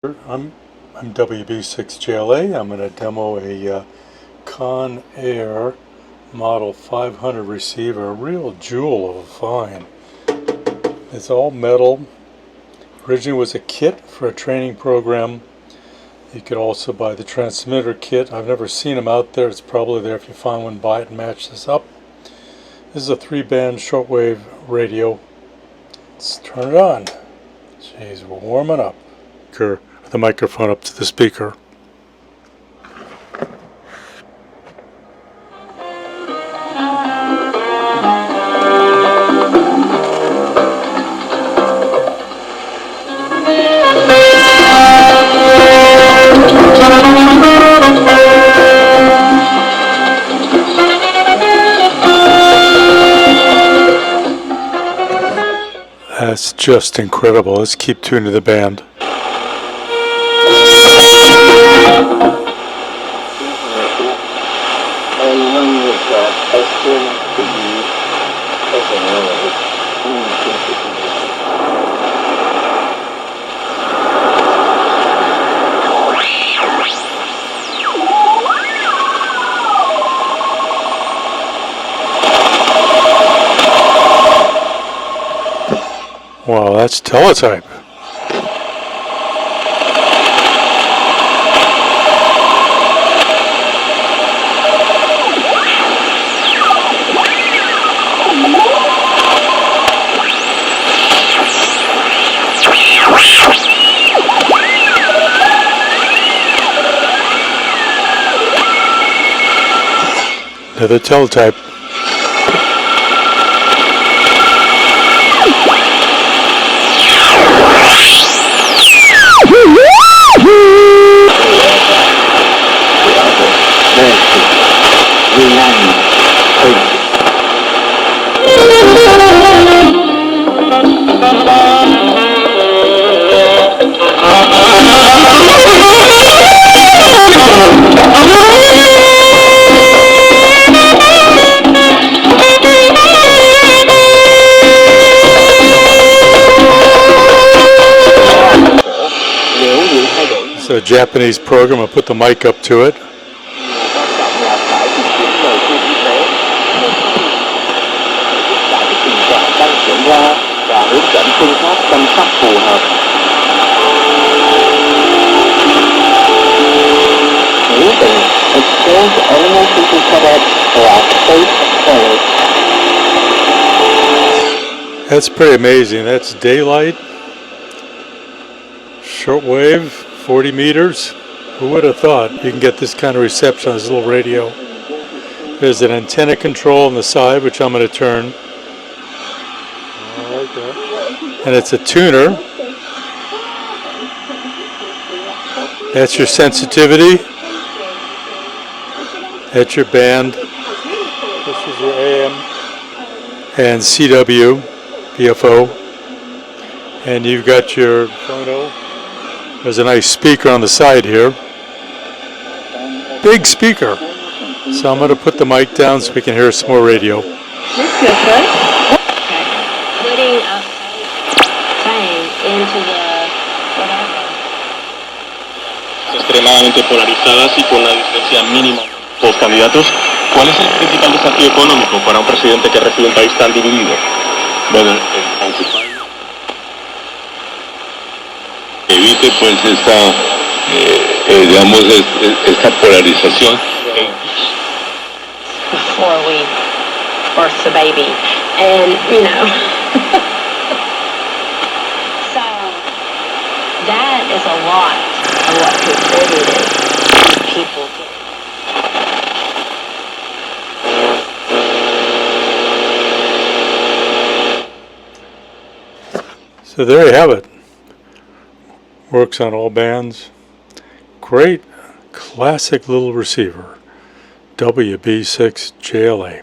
I'm WB6JLA. I'm going to demo a Conair Model 500 receiver, a real jewel of a find. It's all metal. Originally was a kit for a training program. You could also buy the transmitter kit. I've never seen them out there. It's probably there. If you find one, buy it and match this up. This is a 3-band shortwave radio. Let's turn it on. Jeez, we're warming up. The microphone up to the speaker. That's just incredible. Let's keep tuning to the band. Wow, that's teletype. Another teletype. It's a Japanese program. I'll put the mic up to it. That's pretty amazing. That's daylight, shortwave, 40 meters. Who would have thought you can get this kind of reception on this little radio? There's an antenna control on the side, which I'm going to turn. And it's a tuner. That's your sensitivity. That's your band. This is your AM and CW, BFO. And you've got your phono. There's a nice speaker on the side here. Big speaker. So I'm going to put the mic down so we can hear some more radio. This feels good. Okay. Putting a thing into the whatever. Extremadamente polarizadas y con una diferencia mínima de los candidatos. ¿Cuál es el principal desafío económico para un presidente que recibe un país tan dividido? Bueno, el principal evite pues esta polarización. Before we birth the baby, and so that is a lot of what contributed people So there you have it. Works on all bands. Great, classic little receiver. WB6JLA.